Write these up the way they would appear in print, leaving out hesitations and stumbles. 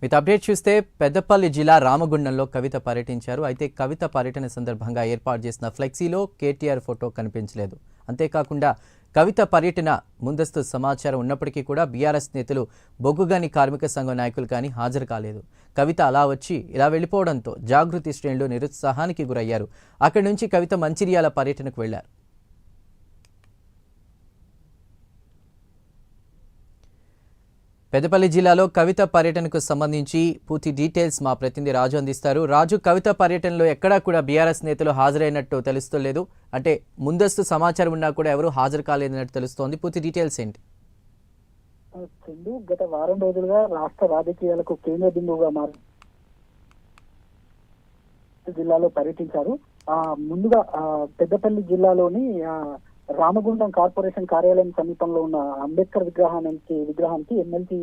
మిత అప్డేట్ చూస్తే పెద్దపల్లి జిల్లా రామగుండంలో కవిత పర్యటించారు. అయితే కవిత పర్యటన సందర్భంగా ఏర్పాటు చేసిన ఫ్లెక్సీలో కేటీఆర్ ఫోటో కనిపించలేదు. అంతేకాకుండా కవిత పర్యటన ముందస్తు సమాచారం ఉన్నప్పటికీ కూడా బీఆర్ఎస్ నేతలు బొగ్గుగని కార్మిక సంఘం నాయకులు కానీ హాజరు కాలేదు. కవిత అలా వచ్చి ఇలా వెళ్ళిపోవడంతో జాగృతి శ్రేణులు నిరుత్సాహానికి గురయ్యారు. అక్కడి నుంచి కవిత మంచిర్యాల పర్యటనకు వెళ్లారు. పెద్దపల్లి జిల్లాలో కవిత పర్యటనకు సంబంధించి పూర్తి డీటెయిల్స్ మా ప్రతినిధి రాజు అందిస్తారు. రాజు, కవిత పర్యటనలో ఎక్కడా కూడా బీఆర్ఎస్ నేతలు హాజరైనట్టు తెలుస్తలేదు. అంటే ముందస్తు సమాచారం ఉన్నా కూడా ఎవరు హాజరు కాలేదన్నట్టు తెలుస్తోంది. పూర్తి డీటెయిల్స్ ఏంటి? గత వారం రోజులుగా రాష్ట్ర రాజకీయాలకు కేంద్ర బిందువుగా మారి జిల్లాలో పర్యటించారు. ముందుగా పెద్దపల్లి జిల్లాలోని రామగుండం కార్పొరేషన్ కార్యాలయం సమీపంలో ఉన్న అంబేద్కర్ విగ్రహానికి ఎమ్మెల్సీ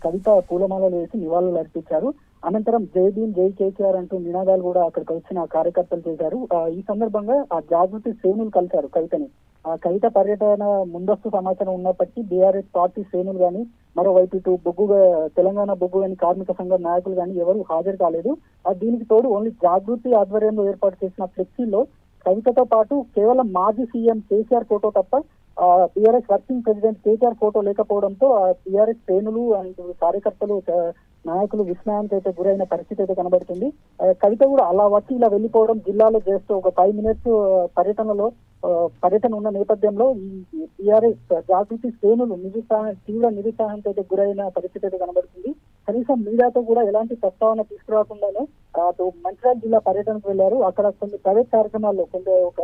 కవిత పూలమాలలు వేసి నివాళులు అర్పించారు. అనంతరం జై భీమ్ జై కేసీఆర్ అంటూ నినాదాలు కూడా అక్కడికి వచ్చిన కార్యకర్తలు చేశారు. ఈ సందర్భంగా ఆ జాగృతి శ్రేణులు కలిశారు కవితని. ఆ కవిత పర్యటన ముందస్తు సమాచారం ఉన్నప్పటికీ బీఆర్ఎస్ పార్టీ శ్రేణులు కానీ, మరోవైపు ఇటు తెలంగాణ బొగ్గు అని కార్మిక సంఘం నాయకులు కానీ ఎవరు హాజరు కాలేదు. దీనికి తోడు ఓన్లీ జాగృతి ఆధ్వర్యంలో ఏర్పాటు చేసిన ఫ్లెక్సీలో కవితతో పాటు కేవలం మాజీ సీఎం కేసీఆర్ ఫోటో తప్ప BRS working president KCR photo లేకపోవడంతో బీఆర్ఎస్ శ్రేణులు అండ్ కార్యకర్తలు నాయకులు విస్మయానికి అయితే గురైన పరిస్థితి అయితే కనబడుతుంది. కవిత కూడా అలా వచ్చి ఇలా వెళ్ళిపోవడం జిల్లాలో జస్ట్ ఒక 5 మినిట్స్ పర్యటన ఉన్న నేపథ్యంలో ఈ బీఆర్ఎస్ జాగృతి శ్రేణులు తీవ్ర నిరుత్సాహంతో అయితే గురైన పరిస్థితి అయితే కనబడుతుంది. కనీసం మీడియాతో కూడా ఎలాంటి ప్రస్తావన తీసుకురాకుండానే మంచిర్యాల జిల్లా పర్యటనకు వెళ్లారు. అక్కడ కొన్ని ప్రైవేట్ కార్యక్రమాల్లో ఒక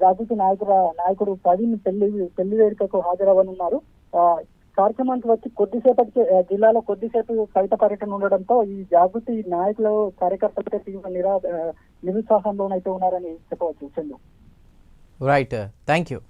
జాగృతి నాయకుడు ప్రవీణ్ పెళ్లి వేడుకకు హాజరవ్వనున్నారు. కార్యక్రమానికి వచ్చి కొద్దిసేపటికి జిల్లాలో కవిత పర్యటన ఉండడంతో ఈ జాగృతి నాయకులు కార్యకర్తలతో తీవ్ర నిరుత్సాహంలోనైతే ఉన్నారని చెప్పవచ్చు. చందు. Right, thank you.